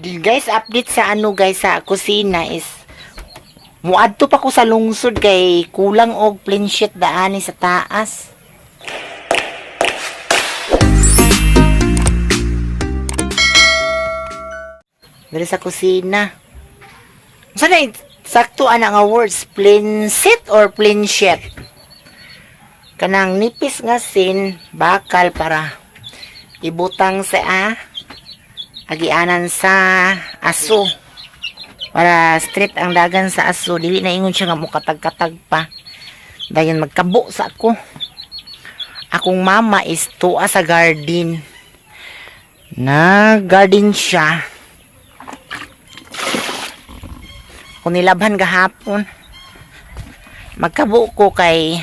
Guys, update sa guys sa kusina is muadto pa ko sa lungsod kay kulang og plain sheet daani sa taas. Diri sa kusina. Sana sakto ana nga words, plain sheet or plain sheet. Kanang nipis nga sin bakal para ibutang sa agianan sa aso para straight ang dagan sa aso, dili na ingon siya nga mukatag-katag pa dayon magkabo sa akong mama is tuwa sa garden, nag-garden siya kung nilabhan gahapon. Magkabo ko kay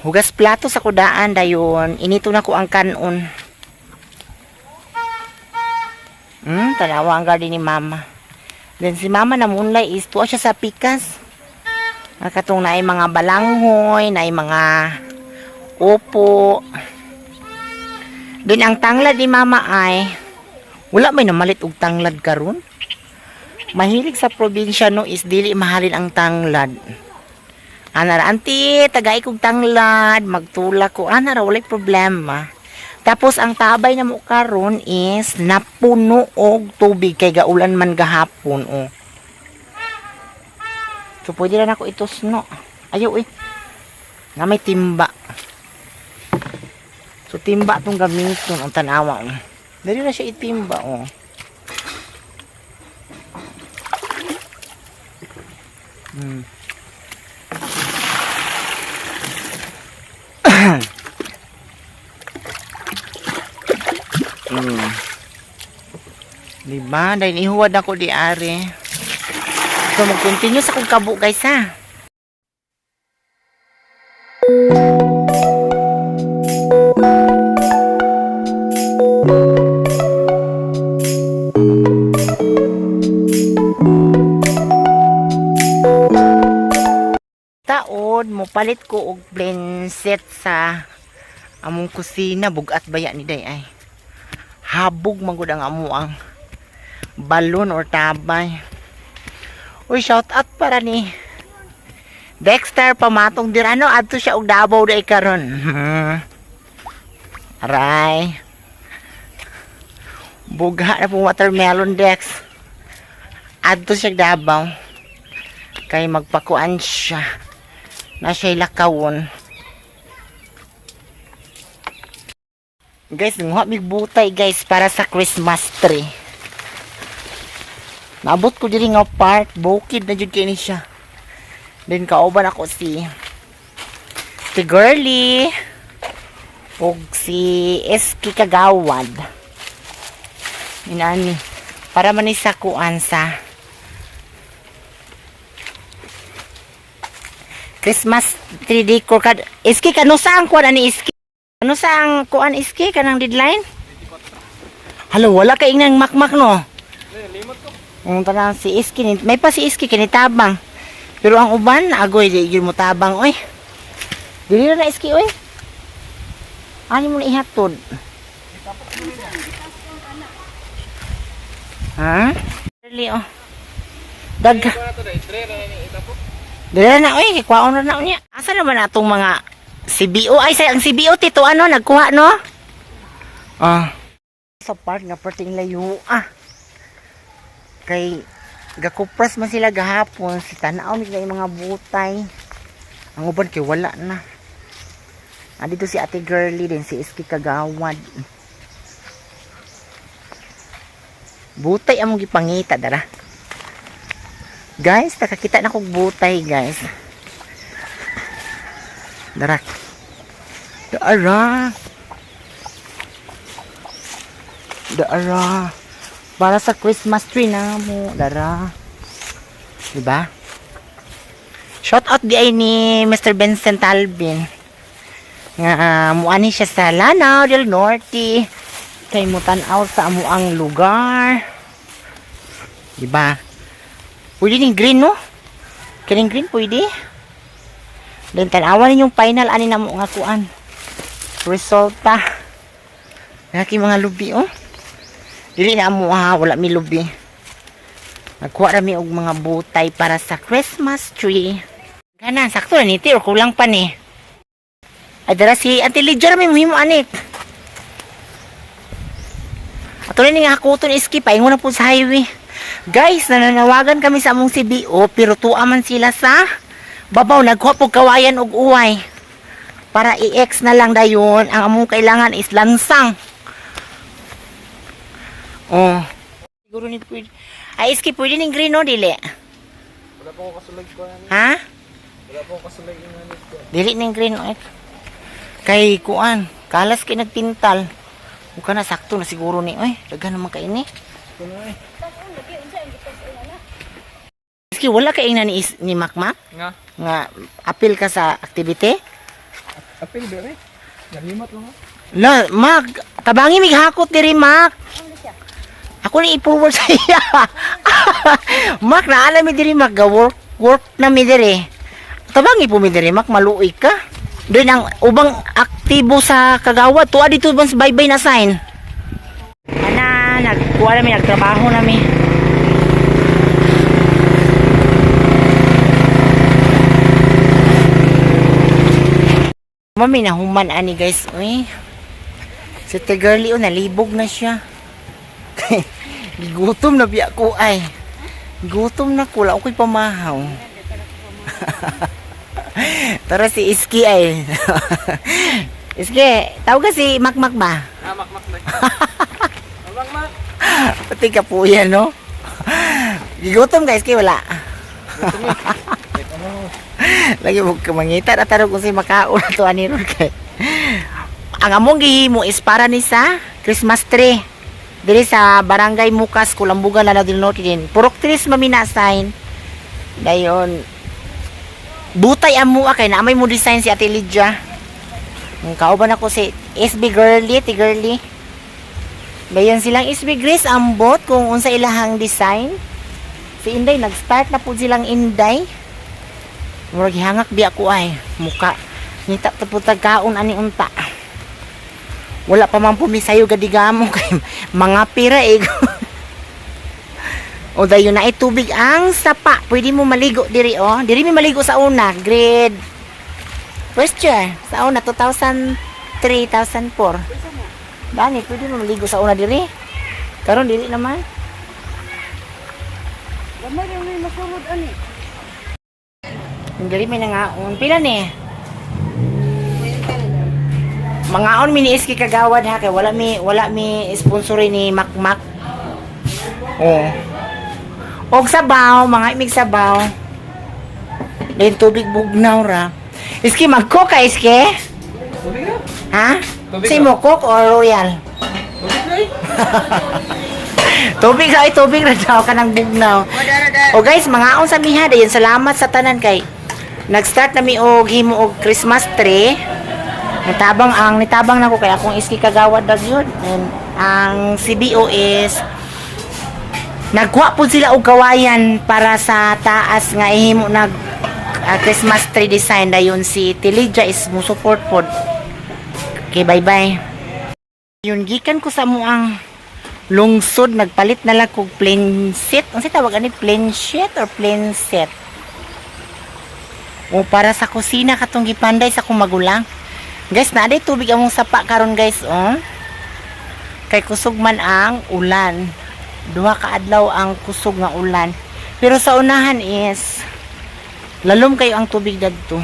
hugas plato sa kudaan dayon inito na ko ang kanon. Tanawa ang garden ni mama. Then si mama namunlay is tuwa siya sa pikas. Nakatong na ay mga balanghoy, na ay mga upo. Then ang tanglad ni mama ay wala may namalit og tanglad karon. Mahilig sa probinsya no is dili mahalin ang tanglad. Ana ra auntie, tagay kog tanglad, magtulak ko. Ana ra walay problema. Tapos ang tabay na mo karon is napuno og tubig kay gaulan man gahapon oh. So pwede ra nako itusno. Ayo na may timba. So timba tong gamiton ang tanawa. Dili na siya itimba oh. Diba? Dahil ihuwad ako di are. So mag-continue sa kong kabo guys ha. Taod mo palit ko og blend set sa among kusina, bugat baya ni day ay. Habog magud ang amo ang balon or tabay. Uy, shout out para ni Dexter pamatong dirano adto siya og Davao day karon. Aray. Bugha na po watermelon Dex. Adto siya Davao. Kay magpakuan siya. Na siya lakawon. Guys, nguha mig butay guys para sa Christmas tree. Naabot ko diri nga part, bukid na jud kay ni siya. Then kauban ako si Girly ug si Eski Kagawad. Inani para man sa kuan sa Christmas 3D ko kad Eski kano sang kuan ani Eski? Ano sang kuan Eski kanang deadline? Halo, wala kay nang makmak no. Limot ko. Tanang si Iski, may pa si Iski kinitabang. Pero ang uban, agoy, di yun mo tabang, oy. Dili na Iski, oy. Ano mo na ihatod? Ha? Dili, oh. Dag. Dili na, oy. Kikwaon na na niya. Asa naman na itong mga CBO? Ay, ang CBO, tito, ano, nagkuha, no? Sa part nga, parting layo, kay gakupras man sila gahapon si tanaw ni mga butay ang uban kay wala na. Dito si Ate Girly din si Iski Kagawad. Butay among gipangita dara. Guys, nakakita na kog butay guys. Dara. Daara. Para sa Christmas tree na mo, dara. Diba? Shout out di ay ni Mr. Vincent Alvin. Nga muani siya sa Lanao del Norte. Kay mo tan-aw sa amuang lugar. Diba? Pwede ning green no? Kining green pwede. Then tan-awan ninyong final ani na mo nga kuan. Resulta. Naki mga lubi oh. Dili na amo ha, wala mi lubi. Nagkuha rami og mga butay para sa Christmas tree. Gana, sakto na niti or kulang pa ni. Ay dara si Auntie Lydia rami muhimo anik. Ato ni nga hakuton iski paingon na po sa highway. Guys, nananawagan kami sa among CBO pero tuwa man sila sa babaw nagkuha po kawayan og uway. Para i-X na lang dayon, ang among kailangan is lansang. Oh. Siguro ni pwede. Ay, iski pwede ning green no, dili? Wala po ko kasulay ko. Ha? Wala po ko kasulay ko. Dili ning green no. Kay kuan, kalas kay nagpintal. Muka na sakto na siguro ni. Oy, daghan naman kay ini. Iski wala kay na ni Makmak? Nga apil ka sa activity? Apil ba eh? Nalimat lang. La, Mak, tabangi mig hakot diri Mak. Ako ni i-forward sa iya. Mak, naala mi diri Mak, work na mi diri. Tabangi po mi diri Mak, maluoy ka. Doon ang ubang aktibo sa kagawad. Tuwa dito bang bye-bye na sign. Ana, nagkuha namin, nagtrabaho namin. Mami, nahuman ani guys. Uy. Si Tigirly, nalibog na siya. Gigutom na biya ko ay. Gutom na ko. Wala ako'y pamahaw. Tara si Iski ay. Iski, tawag ka si Makmak ba? Makmak na. Makmak. Pati ka po yan, no? Gigutom ka, Iski, wala. Lagi mo kamangita na tarong kung si makaon na to aniron kay. Ang among gihimo is para ni sa Christmas tree. Diri sa Barangay Mukas, Kulambugan, Lanao del Norte din. Purok trees mamina sign. Dayon. Butay amo kay naamay mo design si Ate Lydia. Kauban ako si SB Girly, ti Girly. Dayon silang SB Grace ambot kung unsa ilahang design. Si Inday nag-start na po silang Inday. Murag hangak biya ko ay muka. Nita ta po tagkaon ani unta. Wala pa man pumisayo gadigamo kay mga pira eh. O dayon na tubig ang sapa. Pwede mo maligo diri oh. Diri mi maligo sa una, grade first year. Sa una 2003, 2004. Dani, pwede mo maligo sa una diri. Karon diri naman. Gamay yung may masulod ani. Diri may nangaon. Pila ni? Mangaon mini iski kagawad ha kay wala mi sponsori ni Makmak. Oh. Og sabaw, mga imig sabaw. Then tubig bugnaw ra. Iski magcook ka iski? Tubig na? Ha? Tubig Si mo cook or royal? Tubig na eh. Tubig ay tubig ra daw kanang bugnaw. O guys, mangaon sa miha dayon salamat sa tanan kay nag-start na mi og himo og Christmas tree. Nitabang nako kay akong iski kagawad dag yun. And ang CBO is nagkuha po sila og kawayan para sa taas nga ihimo nag Christmas tree design dayon si Tilidja is mo support pod. Okay, bye-bye. Yun gikan ko sa mo ang lungsod nagpalit na lang kog plain set. Unsa tawag ani plain sheet or plain set? O para sa kusina katong gipanday sa kong magulang. Guys, naaday tubig among sapa karon guys, oh. Kay kusog man ang ulan. Duha ka adlaw ang kusog nga ulan. Pero sa unahan is lalom kayo ang tubig dadto.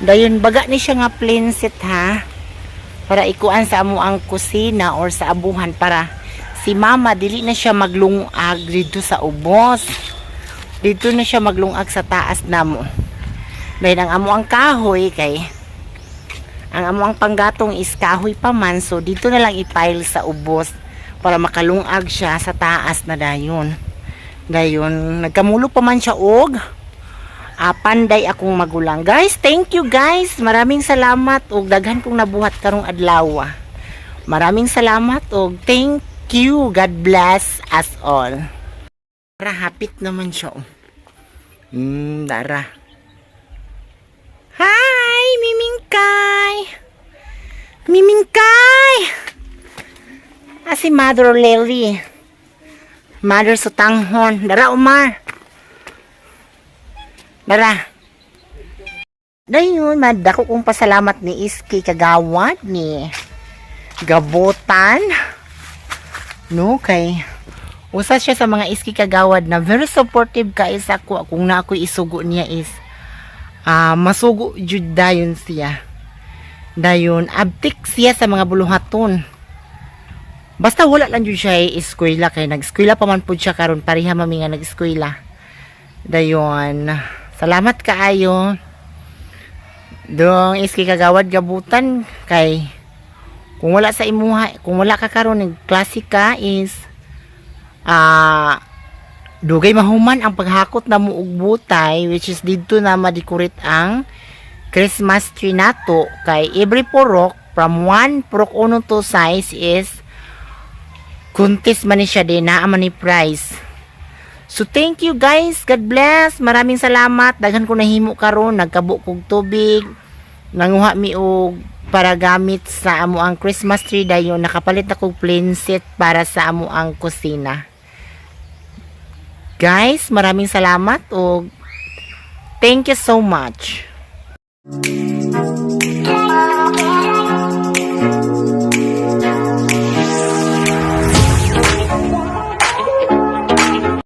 Dayon baga ni siya nga plain set ha. Para ikuan sa amo ang kusina or sa abuhan para si mama dili na siya maglungag dito sa ubos. Dito na siya maglungag sa taas namo. Dahil ang amo ang kahoy kay ang amo ang panggatong is kahoy pa man, so dito na lang i-pile sa ubos para makalungag siya sa taas na dayon. Dayon nagkamulo pa man siya og panday akong magulang. Guys, thank you guys. Maraming salamat og daghan kong nabuhat karong adlaw. Maraming salamat og thank you. God bless us all. Para hapit naman siya. Dara. Hi, Mimingkay. Mimingkay. Si Mother Lily. Mother Sutanghon. Dara, Umar. Dara. Dayon, madako kong pasalamat ni Iski kagawad ni Gabutan. No, kay usa siya sa mga Iski kagawad na very supportive ka isa ko kung na ako isugo niya is masugo jud dayon siya. Dayon, abtik siya sa mga buluhaton. Basta wala lang jud siya eskwela kay nag-eskwela pa man pud siya karon pareha mami nga nag-eskwela. Dayon, salamat kaayo. Dong Iski kagawad gabutan kay kung wala sa imuha, kung wala ka karon ng klase ka is dugay mahuman ang paghakot na mo og butay which is didto na ma-decorate ang Christmas tree nato kay every purok from 1 purok uno to size is contest man ni siya din na man ni prize. So thank you guys, God bless, maraming salamat, daghan ko nahimo karon, nagkabo kog tubig, nanguha mi og para gamit sa amo ang Christmas tree dayon, nakapalit na kog plain set para sa amo ang kusina. Guys, maraming salamat og thank you so much.